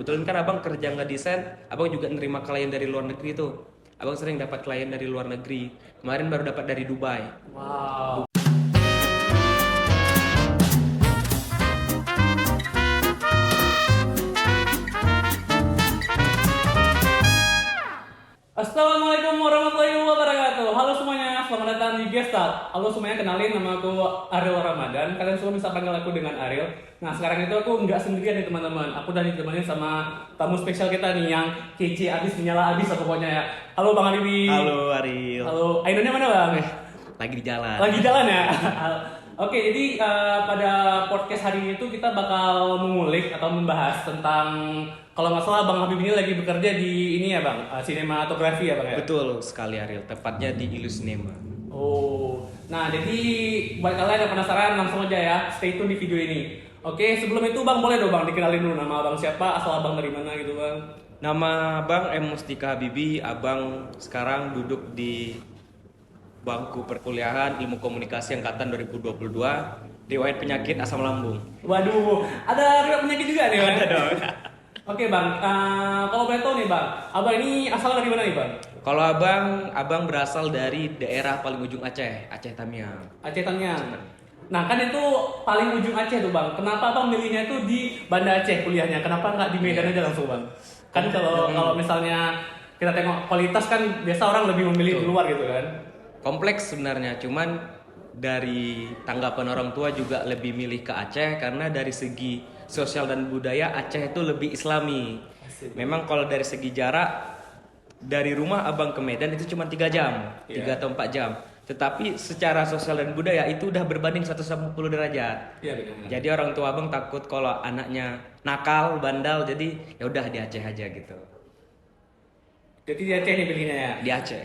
Kebetulan kan abang kerja ngedesain, abang juga nerima klien dari luar negeri tuh. Abang sering dapat klien dari luar negeri. Kemarin baru dapat dari Dubai. Wow. Assalamualaikum warahmatullahi wabarakatuh. Halo semuanya, selamat datang di Gestalt. Halo semuanya, kenalin nama aku Ariel Ramadan. Kalian semua bisa panggil aku dengan Ariel. Nah, sekarang itu aku nggak sendirian nih teman-teman. Aku udah ditemani sama tamu spesial kita nih yang kece abis menyala abis lah pokoknya ya. Halo Bang Alibi. Halo Ariel. Halo, Ainonnya mana Bang? Lagi di jalan. Lagi jalan ya? Oke, jadi pada podcast hari ini tuh kita bakal mengulik atau membahas tentang, kalau nggak salah Bang Habib ini lagi bekerja di ini ya Bang, sinematografi ya Bang ya? Betul sekali Ariel, tepatnya di Ilusinema. Oh, nah jadi buat kalian yang penasaran langsung aja ya, stay tune di video ini. Oke, sebelum itu Bang boleh dong Bang dikenalin dulu nama Abang siapa, asal Abang dari mana gitu Bang? Nama Abang M. Mustika Habibi. Abang sekarang duduk di bangku perkuliahan Ilmu Komunikasi angkatan 2022. Riwayat penyakit asam lambung. Waduh, ada riwayat penyakit juga nih Bang? Ada dong. Oke Bang, kalau boleh tahu nih Bang, Abang ini asal dari mana nih Bang? Kalau abang berasal dari daerah paling ujung Aceh, Aceh Tamiang. Aceh Tamiang. Nah kan itu paling ujung Aceh tuh Bang. Kenapa Bang milihnya itu di Banda Aceh kuliahnya? Kenapa nggak di Medan aja langsung Bang? Kan kalau misalnya kita tengok kualitas kan biasa orang lebih memilih di luar gitu kan? Kompleks sebenarnya, cuman dari tanggapan orang tua juga lebih milih ke Aceh karena dari segi sosial dan budaya Aceh itu lebih islami. Asik. Memang kalau dari segi jarak dari rumah abang ke Medan itu cuma 3 jam, Iya. 3 atau 4 jam. Tetapi secara sosial dan budaya itu udah berbanding 180 derajat. Iya benar. Jadi orang tua abang takut kalau anaknya nakal, bandal, jadi ya udah di Aceh aja gitu. Jadi di Aceh nih pilihnya ya. Di Aceh.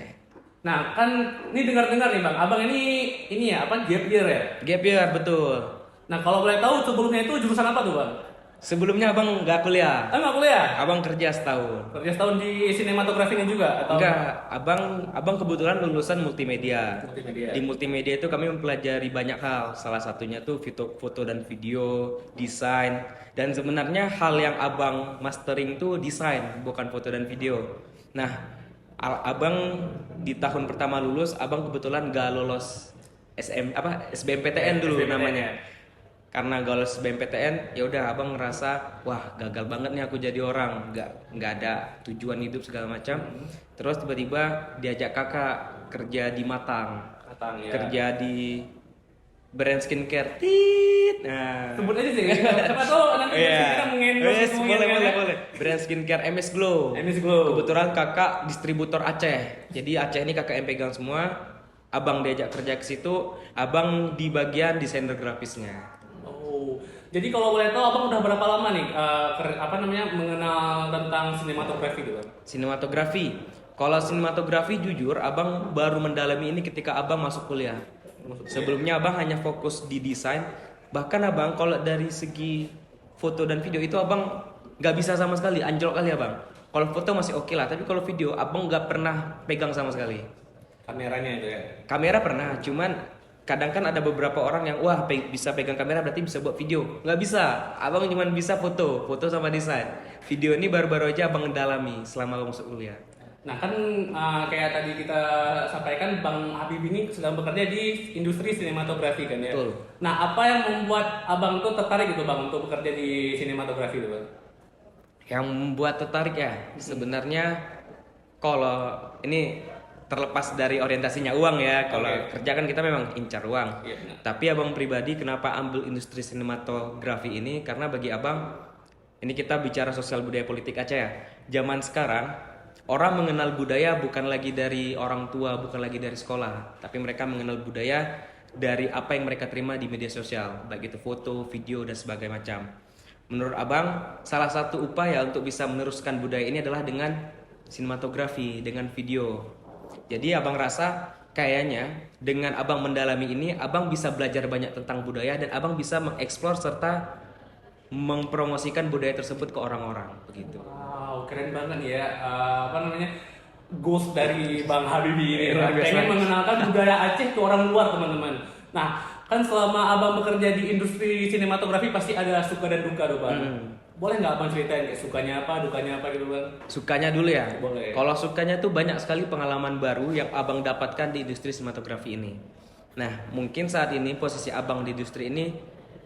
Nah kan ini dengar-dengar nih Bang, Abang ini ya apa gap year ya? Gap year betul. Nah kalau boleh tahu sebelumnya itu jurusan apa tuh Bang? Sebelumnya abang nggak kuliah, Nggak kuliah? abang kerja setahun. Kerja setahun di sinematografinya juga atau? Enggak, abang kebetulan lulusan multimedia. Multimedia. Di multimedia itu kami mempelajari banyak hal. Salah satunya tuh foto dan video, desain. Dan sebenarnya hal yang abang mastering tuh desain, bukan foto dan video. Nah, abang di tahun pertama lulus, abang kebetulan gak lolos SBMPTN dulu SBMPTN. namanya. Karena gak lolos SBMPTN, ya udah abang ngerasa wah gagal banget nih aku jadi orang, nggak ada tujuan hidup segala macam. Terus tiba-tiba diajak kakak kerja di Matang, Matang ya. kerja di brand skincare. Tit. Nah, Sebut aja sih. Siapa tahu nanti kita mengendorse Yes, semuanya boleh, kan boleh, ya. boleh. Brand skincare MS Glow. MS Glow. Kebetulan kakak distributor Aceh. Jadi Aceh ini kakak yang pegang semua. Abang diajak kerja ke situ, abang di bagian desainer grafisnya. Oh, jadi kalau boleh tahu abang udah berapa lama nih mengenal tentang sinematografi gitu? Sinematografi. Kalau sinematografi jujur abang baru mendalami ini ketika abang masuk kuliah. Sebelumnya abang hanya fokus di desain. Bahkan abang kalau dari segi foto dan video itu abang nggak bisa sama sekali, anjlok kali abang. Kalau foto masih oke lah, tapi kalau video abang nggak pernah pegang sama sekali. Kameranya itu ya. Kamera pernah, cuman kadang kan ada beberapa orang yang wah bisa pegang kamera berarti bisa buat video. Nggak bisa, abang cuma bisa foto sama desain. Video ini baru-baru aja abang mendalami selama abang masuk kuliah. Nah kan kayak tadi kita sampaikan Bang Habib ini sedang bekerja di industri sinematografi kan ya. Betul. Nah apa yang membuat abang tuh tertarik gitu Bang untuk bekerja di sinematografi itu Bang? Yang membuat tertarik ya, sebenarnya kalau ini terlepas dari orientasinya uang ya. Kalau Oke. kerja kan kita memang incar uang. Iya, benar. Tapi abang pribadi kenapa ambil industri sinematografi ini? Karena bagi abang, ini kita bicara sosial budaya politik Aceh ya. Zaman sekarang orang mengenal budaya bukan lagi dari orang tua, bukan lagi dari sekolah, tapi mereka mengenal budaya dari apa yang mereka terima di media sosial, baik itu foto, video dan sebagainya macam. Menurut abang, salah satu upaya untuk bisa meneruskan budaya ini adalah dengan sinematografi, dengan video. Jadi abang rasa kayaknya dengan abang mendalami ini, abang bisa belajar banyak tentang budaya dan abang bisa mengeksplor serta mempromosikan budaya tersebut ke orang-orang begitu. Wow, keren banget ya. Goals dari Bang Habibie ini. Luar biasa. Pengen mengenalkan budaya Aceh ke orang luar, teman-teman. Nah, kan selama abang bekerja di industri sinematografi pasti ada suka dan duka tuh bang. Boleh nggak abang ceritain kayak sukanya apa, dukanya apa gitu bang? Sukanya dulu ya. Boleh. Kalau sukanya tuh banyak sekali pengalaman baru yang abang dapatkan di industri sinematografi ini. Nah, mungkin saat ini posisi abang di industri ini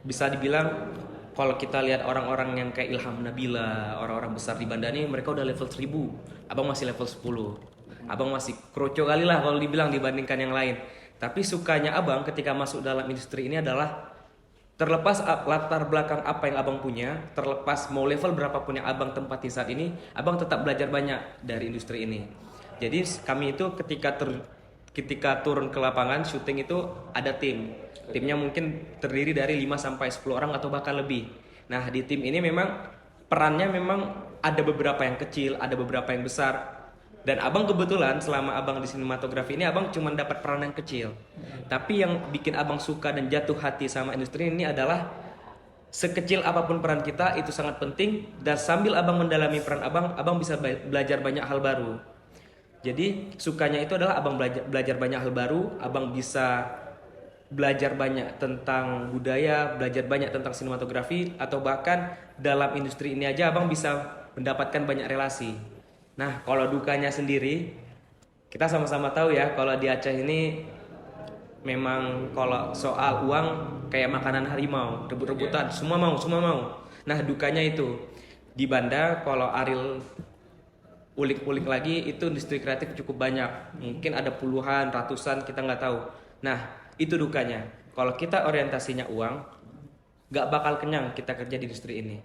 bisa dibilang kalau kita lihat orang-orang yang kayak Ilham Nabila, orang-orang besar di Banda nih, mereka udah level 1000. Abang masih level 10. Abang masih kroco kali lah kalau dibilang dibandingkan yang lain. Tapi sukanya abang ketika masuk dalam industri ini adalah terlepas latar belakang apa yang abang punya, terlepas mau level berapapun yang abang tempati saat ini, abang tetap belajar banyak dari industri ini. Jadi kami itu ketika turun ke lapangan syuting itu ada tim. Timnya mungkin terdiri dari 5 sampai 10 orang atau bahkan lebih. Nah, di tim ini memang perannya memang ada beberapa yang kecil, ada beberapa yang besar. Dan abang kebetulan selama abang di sinematografi ini abang cuma dapat peran yang kecil. Tapi yang bikin abang suka dan jatuh hati sama industri ini adalah sekecil apapun peran kita itu sangat penting, dan sambil abang mendalami peran abang bisa belajar banyak hal baru. Jadi sukanya itu adalah abang belajar banyak hal baru, abang bisa belajar banyak tentang budaya, belajar banyak tentang sinematografi, atau bahkan dalam industri ini aja abang bisa mendapatkan banyak relasi. Nah, kalau dukanya sendiri, kita sama-sama tahu ya, kalau di Aceh ini memang kalau soal uang kayak makanan harimau, rebut-rebutan, semua mau. Nah, dukanya itu di Banda, kalau Ariel ulik-ulik lagi, itu industri kreatif cukup banyak, mungkin ada puluhan, ratusan, kita nggak tahu. Nah, itu dukanya. Kalau kita orientasinya uang, nggak bakal kenyang kita kerja di industri ini.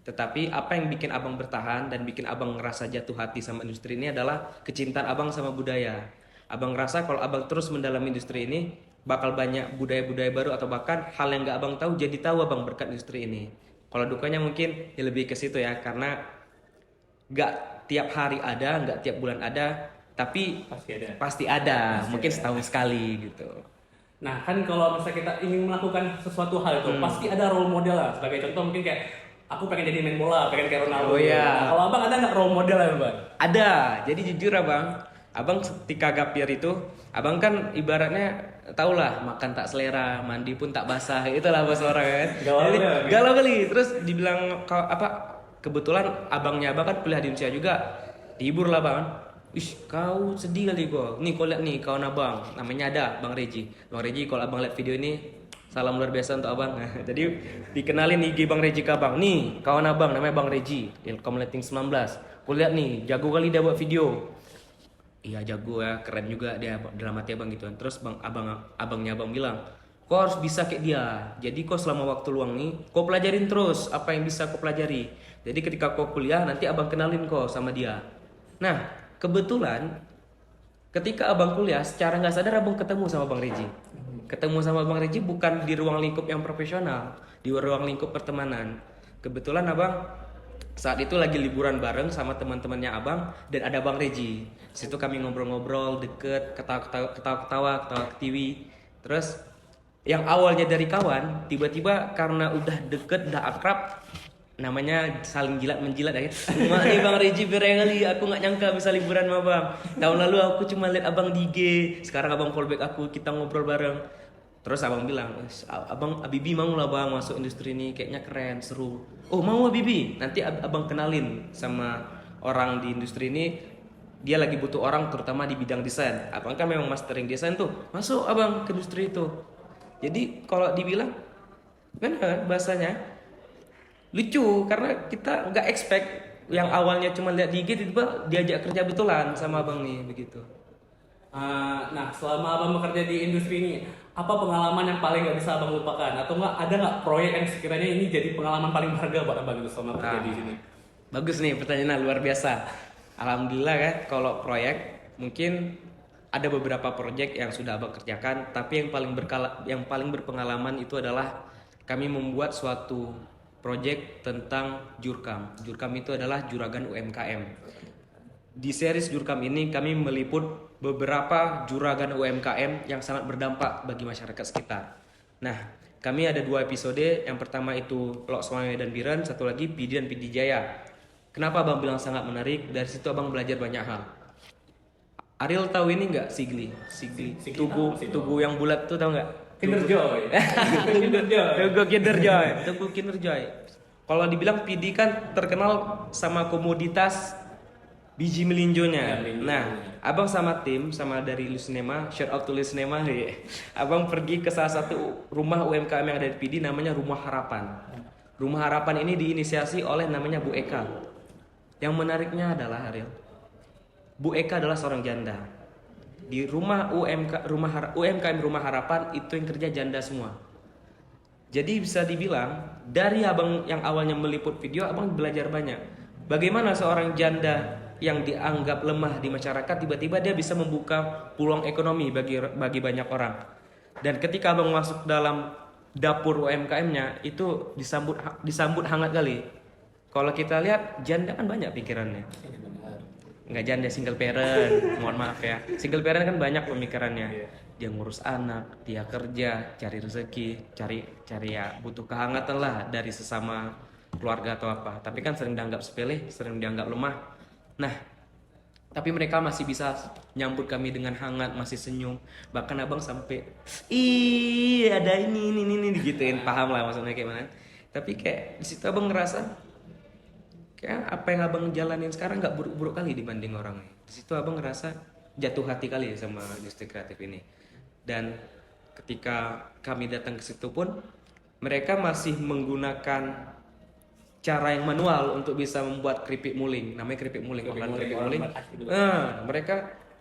Tetapi apa yang bikin abang bertahan dan bikin abang ngerasa jatuh hati sama industri ini adalah kecintaan abang sama budaya. Abang ngerasa kalau abang terus mendalami industri ini, bakal banyak budaya-budaya baru, atau bahkan hal yang nggak abang tahu jadi tahu abang berkat industri ini. Kalau dukanya mungkin ya lebih ke situ ya, karena nggak tiap hari ada, nggak tiap bulan ada, tapi pasti ada. Mungkin setahun sekali gitu. Nah kan kalau misalnya kita ingin melakukan sesuatu hal itu pasti ada role model lah. Sebagai contoh mungkin kayak aku pengen jadi main bola, pengen kayak Ronaldo. Oh iya. Nah, kalau abang ada nggak role model ya bang? Ada. Jadi jujur abang ketika gapir itu, abang kan ibaratnya tahulah makan tak selera, mandi pun tak basah, itulah bahasa orang kan. Galau kali. Terus dibilang kebetulan abangnya abang kan kuliah di Indonesia juga, dihibur lah bang. Ish, kau sedih kali kau. Nih kau lihat nih kawan abang, namanya ada Bang Reji. Bang Reji kalau abang lihat video ini, salam luar biasa untuk abang. Jadi dikenalin IG Bang Reji ke abang. Nih kawan abang namanya Bang Reji, Ilkom Lighting 19. Kau lihat nih, jago kali dia buat video. Iya jago ya, keren juga dia dalam hati abang gitu. Terus abangnya abang bilang, kau harus bisa kayak dia. Jadi kau selama waktu luang nih, kau pelajarin terus apa yang bisa kau pelajari. Jadi ketika kau kuliah nanti abang kenalin kau sama dia. Nah kebetulan ketika abang kuliah, secara nggak sadar abang ketemu sama Bang Reji. Ketemu sama Bang Reji bukan di ruang lingkup yang profesional, di ruang lingkup pertemanan. Kebetulan abang saat itu lagi liburan bareng sama teman-temannya abang, dan ada Bang Reji. Di situ kami ngobrol-ngobrol deket, ketawa-ketawa, ketiwi. Terus yang awalnya dari kawan, tiba-tiba karena udah deket, udah akrab, namanya saling jilat menjilat ya. Nih Bang Reji bere kali, aku nggak nyangka bisa liburan sama Bang. Tahun lalu aku cuma lihat abang di IG, sekarang abang fallback aku, kita ngobrol bareng. Terus abang bilang, abang Abibi mau lah bang masuk industri ini, kayaknya keren, seru. Oh mau Abibi, nanti abang kenalin sama orang di industri ini, dia lagi butuh orang terutama di bidang desain. Abang kan memang mastering desain tuh, masuk abang ke industri itu. Jadi kalau dibilang, benar bahasanya lucu, karena kita nggak expect yang awalnya cuma lihat di IG tiba-tiba diajak kerja betulan sama abang nih begitu. Nah selama abang bekerja di industri ini, apa pengalaman yang paling nggak bisa abang lupakan? Atau nggak ada nggak proyek yang sekiranya ini jadi pengalaman paling berharga buat abang itu selama bekerja di sini? Bagus nih pertanyaan luar biasa. Alhamdulillah kan kalau proyek mungkin ada beberapa proyek yang sudah abang kerjakan, tapi yang paling berpengalaman itu adalah kami membuat suatu proyek tentang Jurkam. Jurkam itu adalah juragan UMKM. Di series Jurkam ini kami meliput beberapa juragan UMKM yang sangat berdampak bagi masyarakat sekitar. Nah, kami ada 2 episode. Yang pertama itu Lok Swame dan Biren, satu lagi Pidi dan Pidi Jaya. Kenapa abang bilang sangat menarik? Dari situ abang belajar banyak hal. Ariel tahu ini nggak Sigli? Tugu yang bulat tuh tahu nggak? Kinder Joy. Kinder Joy. Tunggu Kinder Joy. Tunggu Kinder Joy. Kalau dibilang PD kan terkenal sama komoditas biji melinjonya. Ya, melinjo. Nah, abang sama tim sama dari Lusnema, shout out to Lusnema, abang pergi ke salah satu rumah UMKM yang ada di PD namanya Rumah Harapan. Rumah Harapan ini diinisiasi oleh namanya Bu Eka. Yang menariknya adalah Ariel, Bu Eka adalah seorang janda. Di rumah UMKM Rumah Harapan itu yang kerja janda semua. Jadi bisa dibilang dari abang yang awalnya meliput video, abang belajar banyak. Bagaimana seorang janda yang dianggap lemah di masyarakat tiba-tiba dia bisa membuka peluang ekonomi bagi banyak orang. Dan ketika abang masuk dalam dapur UMKM-nya itu disambut hangat kali. Kalau kita lihat janda kan banyak pikirannya. Nggak janda single parent, mohon maaf ya. Single parent kan banyak pemikirannya. Dia ngurus anak, dia kerja, cari rezeki, cari ya butuh kehangatan lah dari sesama keluarga atau apa. Tapi kan sering dianggap sepele, sering dianggap lemah. Nah, tapi mereka masih bisa nyambut kami dengan hangat, masih senyum. Bahkan abang sampai, ih ada ini digituin, paham lah maksudnya kayak mana. Tapi kayak di situ abang ngerasa kayak apa yang abang jalanin sekarang nggak buruk-buruk kali dibanding orang. Di situ abang ngerasa jatuh hati kali sama industri kreatif ini. Dan ketika kami datang ke situ pun mereka masih menggunakan cara yang manual untuk bisa membuat keripik muling. Namanya keripik muling, keripik muling. Mereka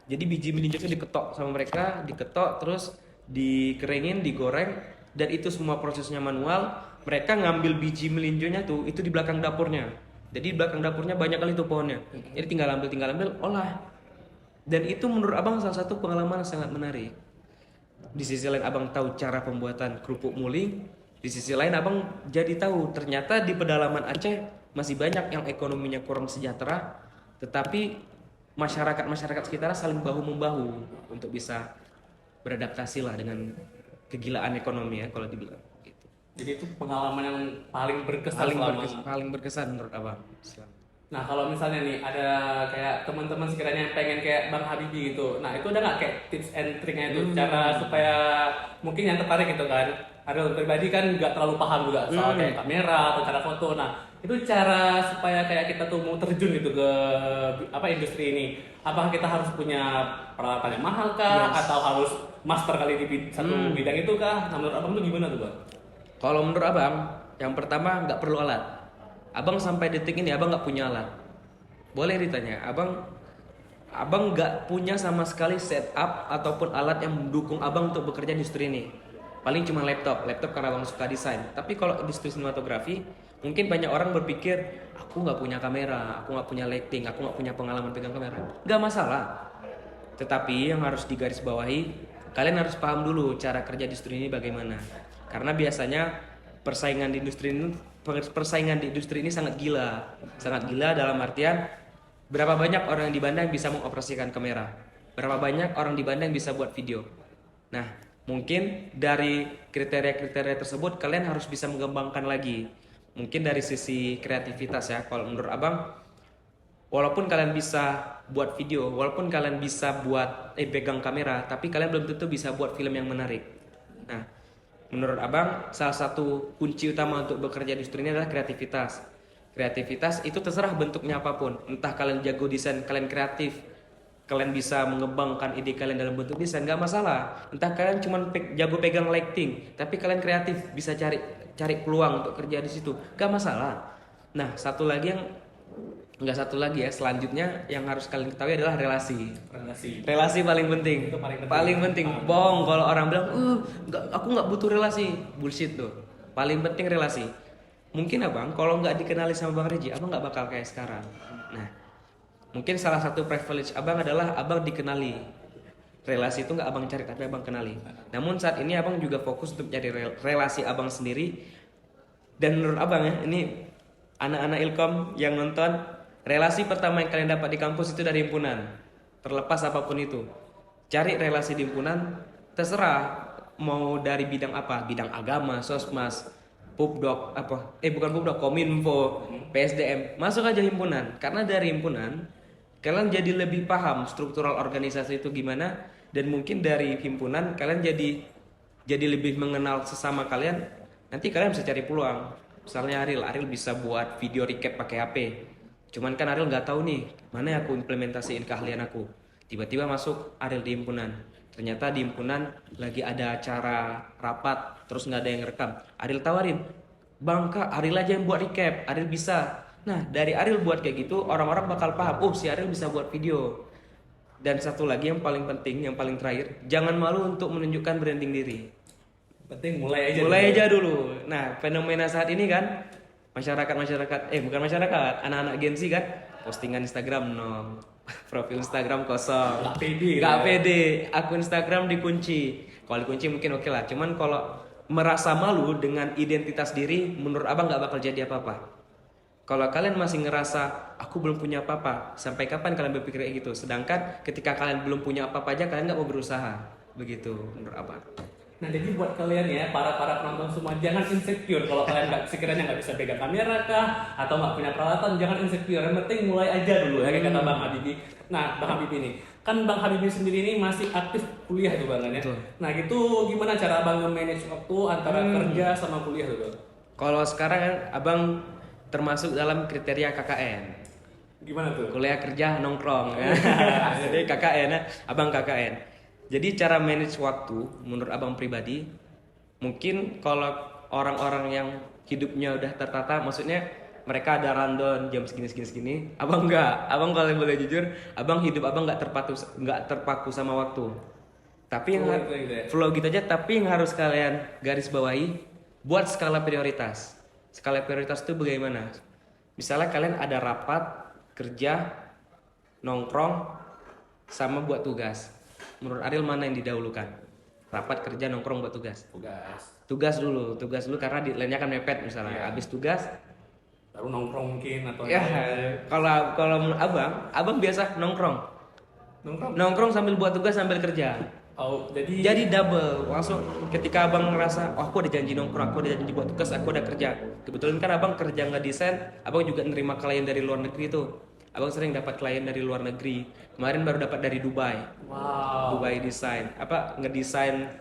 jadi biji melinjo itu diketok sama mereka, diketok terus dikeringin, digoreng, dan itu semua prosesnya manual. Mereka ngambil biji melinjonya tuh itu di belakang dapurnya. Jadi di belakang dapurnya banyak kali tuh pohonnya. Jadi tinggal ambil, olah. Dan itu menurut abang salah satu pengalaman yang sangat menarik. Di sisi lain abang tahu cara pembuatan kerupuk muling. Di sisi lain abang jadi tahu ternyata di pedalaman Aceh masih banyak yang ekonominya kurang sejahtera, tetapi masyarakat sekitar saling bahu membahu untuk bisa beradaptasi lah dengan kegilaan ekonomi ya kalau dibilang gitu. Jadi itu pengalaman yang paling berkesan paling berkesan menurut abang. Nah kalau misalnya nih ada kayak teman-teman sekiranya yang pengen kayak Bang Habibie gitu, nah itu udah nggak kayak tips and triknya itu cara supaya mungkin yang tertarik gitu kan? Ariel pribadi kan nggak terlalu paham juga soal kayak kamera atau cara foto. Nah itu cara supaya kayak kita tuh mau terjun gitu ke apa industri ini. Apakah kita harus punya peralatan yang mahal kah? Atau harus master kali di satu bidang itu kah? Nah, menurut abang tuh gimana tuh bang? Kalau menurut abang, yang pertama nggak perlu alat. Abang sampai detik ini abang nggak punya alat. Boleh ditanya, abang nggak punya sama sekali setup ataupun alat yang mendukung abang untuk bekerja di industri ini. Paling cuma laptop karena abang suka desain. Tapi kalau industri sinematografi, mungkin banyak orang berpikir, aku nggak punya kamera, aku nggak punya lighting, aku nggak punya pengalaman pegang kamera. Nggak masalah. Tetapi yang harus digarisbawahi, kalian harus paham dulu cara kerja industri ini bagaimana. Karena biasanya persaingan di industri ini sangat gila dalam artian berapa banyak orang di Bandung bisa mengoperasikan kamera, berapa banyak orang di Bandung bisa buat video. Nah mungkin dari kriteria-kriteria tersebut kalian harus bisa mengembangkan lagi, mungkin dari sisi kreativitas ya. Kalau menurut abang, walaupun kalian bisa buat video, walaupun kalian bisa buat pegang kamera, tapi kalian belum tentu bisa buat film yang menarik. Nah menurut abang, salah satu kunci utama untuk bekerja di industri ini adalah kreativitas. Kreativitas itu terserah bentuknya apapun. Entah kalian jago desain, kalian kreatif, kalian bisa mengembangkan ide kalian dalam bentuk desain, nggak masalah. Entah kalian cuma jago pegang lighting, tapi kalian kreatif, bisa cari peluang untuk kerja di situ, nggak masalah. Nah, selanjutnya yang harus kalian ketahui adalah relasi paling penting. Itu paling penting. Bohong kalau orang bilang aku nggak butuh relasi, bullshit tuh. Paling penting relasi. Mungkin abang kalau nggak dikenali sama Bang Reji, abang nggak bakal kayak sekarang. Nah mungkin salah satu privilege abang adalah abang dikenali. Relasi itu nggak abang cari tapi abang kenali. Namun saat ini abang juga fokus untuk cari relasi abang sendiri. Dan menurut abang ya, ini anak-anak Ilkom yang nonton, relasi pertama yang kalian dapat di kampus itu dari himpunan. Terlepas apapun itu, cari relasi di himpunan, terserah mau dari bidang apa, bidang agama, sosmas, pubdoc, kominfo, PSDM, masuk aja himpunan. Karena dari himpunan kalian jadi lebih paham struktural organisasi itu gimana, dan mungkin dari himpunan kalian jadi jadi lebih mengenal sesama kalian, nanti kalian bisa cari peluang. Misalnya Ariel bisa buat video recap pakai HP. Cuman kan Ariel nggak tahu nih mana aku implementasiin keahlian aku. Tiba-tiba masuk Ariel di himpunan. Ternyata di himpunan lagi ada acara rapat, terus nggak ada yang rekam. Ariel tawarin, bang kak, Ariel aja yang buat recap, Ariel bisa. Nah dari Ariel buat kayak gitu, orang-orang bakal paham, oh si Ariel bisa buat video. Dan satu lagi yang paling penting, yang paling terakhir, jangan malu untuk menunjukkan branding diri. Penting mulai aja. Mulai aja dulu. Nah, fenomena saat ini kan bukan masyarakat, anak-anak Gen Z kan postingan Instagram no, profil Instagram kosong, Nggak pede. nggak Ya. pede, akun Instagram dikunci. Kalau dikunci mungkin oke lah, cuman kalau merasa malu dengan identitas diri, menurut abang nggak bakal jadi apa-apa. Kalau kalian masih ngerasa aku belum punya apa-apa, sampai kapan kalian berpikir kayak gitu? Sedangkan ketika kalian belum punya apa-apa aja, kalian nggak mau berusaha, begitu menurut abang. Nah jadi buat kalian ya para penonton semua, jangan insecure kalau kalian nggak sekiranya nggak bisa pegang kamera kah atau nggak punya peralatan, jangan insecure. Yang penting mulai aja dulu ya kayak kata Bang Habibie. Nah Bang Habibie ini kan Bang Habibie sendiri ini masih aktif kuliah tuh Bang kan ya. Betul. Nah gitu gimana cara Abang nge-manage waktu antara kerja sama kuliah tuh Bang? Kalau sekarang kan abang termasuk dalam kriteria KKN. Gimana tuh? Kuliah kerja nongkrong. Jadi KKN ya, abang KKN. Jadi cara manage waktu menurut abang pribadi, mungkin kalau orang-orang yang hidupnya udah tertata, maksudnya mereka ada rundown jam segini, abang enggak. Abang kalau boleh jujur, abang hidup abang nggak terpaku sama waktu. Tapi yang flow gitu aja. Tapi yang harus kalian garis bawahi, buat skala prioritas. Skala prioritas itu bagaimana? Misalnya kalian ada rapat, kerja, nongkrong, sama buat tugas. Menurut Ariel mana yang didahulukan? Rapat, kerja, nongkrong, buat tugas. Tugas dulu karena lainnya kan mepet misalnya. Iya. Habis tugas, Baru nongkrong mungkin atau ya kalau menurut abang biasa nongkrong. Nongkrong sambil buat tugas sambil kerja. Oh Jadi double, langsung ketika abang ngerasa, oh aku ada janji nongkrong, aku ada janji buat tugas, aku ada kerja. Kebetulan kan abang kerja nggak desain, abang juga nerima klien dari luar negeri tuh. Abang sering dapat klien dari luar negeri. Kemarin baru dapat dari Dubai. Wow. Dubai desain, ngedesain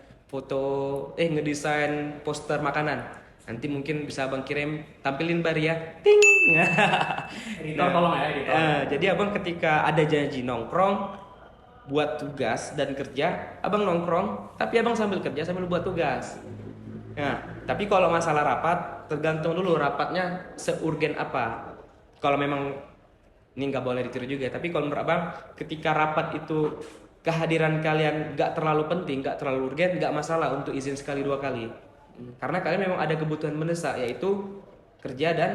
ngedesain poster makanan. Nanti mungkin bisa abang kirim, tampilin bar ya, ting. Editor tolong ya editor. Jadi abang ketika ada janji nongkrong, buat tugas dan kerja, abang nongkrong, tapi abang sambil kerja sambil buat tugas. Nah, tapi kalau masalah rapat, tergantung dulu rapatnya seurgen apa. Kalau memang ini nggak boleh ditiru juga, tapi kalau menurut abang, ketika rapat itu kehadiran kalian nggak terlalu penting, nggak terlalu urgen, nggak masalah untuk izin sekali dua kali. Karena kalian memang ada kebutuhan mendesak, yaitu kerja dan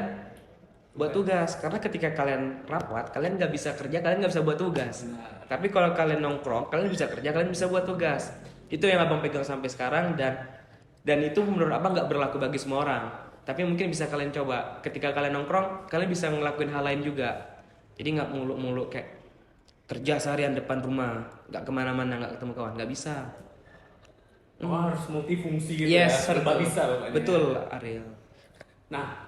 buat tugas. Karena ketika kalian rapat, kalian nggak bisa kerja, kalian nggak bisa buat tugas. Tapi kalau kalian nongkrong, kalian bisa kerja, kalian bisa buat tugas. Itu yang abang pegang sampai sekarang, dan itu menurut abang nggak berlaku bagi semua orang. Tapi mungkin bisa kalian coba. Ketika kalian nongkrong, kalian bisa ngelakuin hal lain juga. Jadi nggak muluk-muluk kayak kerja seharian depan rumah, nggak kemana-mana, nggak ketemu kawan, nggak bisa. Harus multifungsi gitu Yes, ya, serba betul. bisa pokoknya. Betul, Ariel. Nah,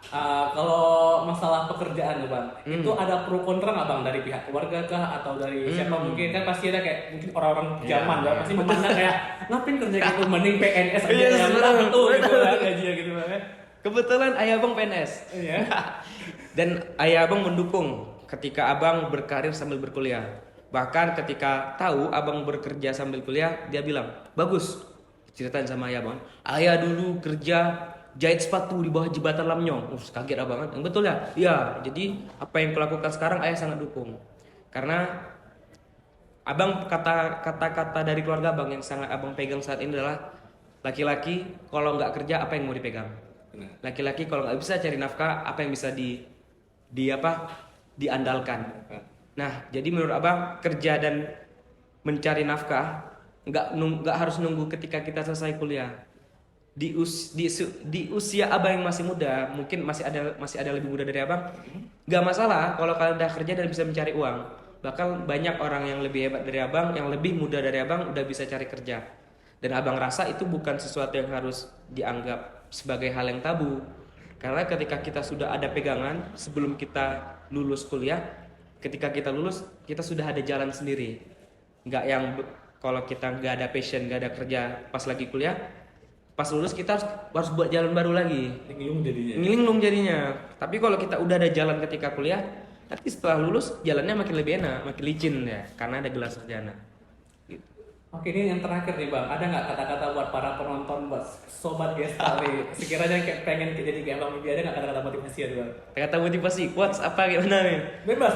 kalau masalah pekerjaan tuh Bang, itu ada pro kontra nggak Bang dari pihak keluarga kah atau dari siapa? Mungkin kan pasti ada kayak mungkin orang-orang zaman ya pasti memandang kayak ngapain kerja gitu, mending PNS aja Yes, yang betul. betul gitu kan gajinya gitu Bang. Kebetulan ayah abang PNS. Iya. Dan ayah abang mendukung ketika abang berkarir sambil berkuliah. Bahkan ketika tahu abang bekerja sambil kuliah, dia bilang, bagus. Ceritain sama ayah abang, ayah dulu kerja jahit sepatu di bawah jembatan Lamnyong. Kaget abang kan? Yang betul ya? Iya, jadi apa yang kulakukan sekarang ayah sangat dukung. Karena abang kata-kata dari keluarga abang yang sangat abang pegang saat ini adalah laki-laki kalau nggak kerja apa yang mau dipegang? Laki-laki kalau nggak bisa cari nafkah apa yang bisa diandalkan. Nah, jadi menurut abang kerja dan mencari nafkah nggak harus nunggu ketika kita selesai kuliah. Di usia abang yang masih muda, mungkin masih ada lebih muda dari abang, nggak masalah kalau kalian udah kerja dan bisa mencari uang. Bahkan banyak orang yang lebih hebat dari abang, yang lebih muda dari abang udah bisa cari kerja. Dan abang rasa itu bukan sesuatu yang harus dianggap sebagai hal yang tabu. Karena ketika kita sudah ada pegangan sebelum kita lulus kuliah, ketika kita lulus kita sudah ada jalan sendiri. Nggak yang kalau kita nggak ada passion, nggak ada kerja pas lagi kuliah, pas lulus kita harus buat jalan baru lagi. Linglung jadinya. Ngelinglung jadinya. Tapi kalau kita udah ada jalan ketika kuliah, nanti setelah lulus jalannya makin lebih enak, makin licin ya, karena ada gelar sarjana. Gitu. Oke, ini yang terakhir nih bang, ada nggak kata-kata buat para penonton, buat sobat Gestal nih, sekiranya kayak pengen jadi kayak Bang Bibi, ada nggak kata-kata motivasi ya bang? Kata motivasi, quotes apa gimana nih? Bebas.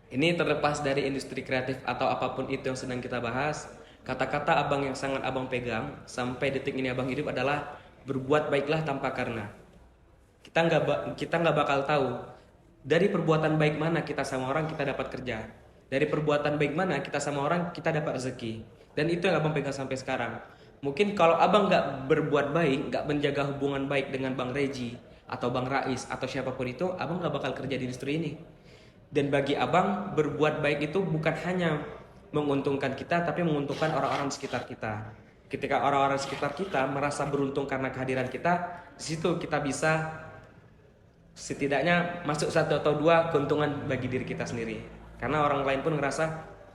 Ini terlepas dari industri kreatif atau apapun itu yang sedang kita bahas. Kata-kata abang yang sangat abang pegang sampai detik ini abang hidup adalah berbuat baiklah tanpa karena. Kita nggak bakal tahu dari perbuatan baik mana kita sama orang kita dapat kerja. Dari perbuatan baik mana kita sama orang kita dapat rezeki. Dan itu yang abang pegang sampai sekarang. Mungkin kalau abang nggak berbuat baik, nggak menjaga hubungan baik dengan Bang Reji atau Bang Rais atau siapapun itu, abang nggak bakal kerja di industri ini. Dan bagi abang, berbuat baik itu bukan hanya menguntungkan kita, tapi menguntungkan orang-orang di sekitar kita. Ketika orang-orang di sekitar kita merasa beruntung karena kehadiran kita, di situ kita bisa setidaknya masuk 1 atau 2 keuntungan bagi diri kita sendiri. Karena orang lain pun ngerasa,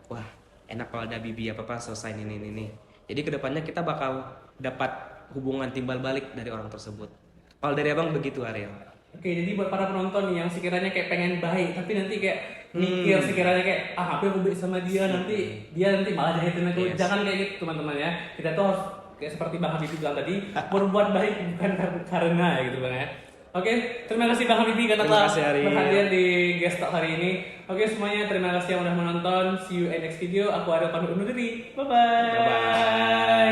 wah enak kalau ada Bibi apa-apa selesai ini. Jadi kedepannya kita bakal dapat hubungan timbal balik dari orang tersebut. Kalau dari abang begitu, Ariel. Oke, jadi buat para penonton nih yang sekiranya kayak pengen baik, tapi nanti kayak mikir sekiranya kayak apa aku baik sama dia nanti malah jahitin aku. Yes. Jangan kayak gitu teman-teman ya. Kita tuh harus kayak seperti Bang Habibie bilang tadi, berbuat baik bukan karena ya gitu Bang ya. Oke, terima kasih Bang Habibie karena telah berhadir di Guest Talk hari ini. Oke semuanya, terima kasih yang udah menonton. See you in next video. Aku Ariel pamit undur diri. Bye bye.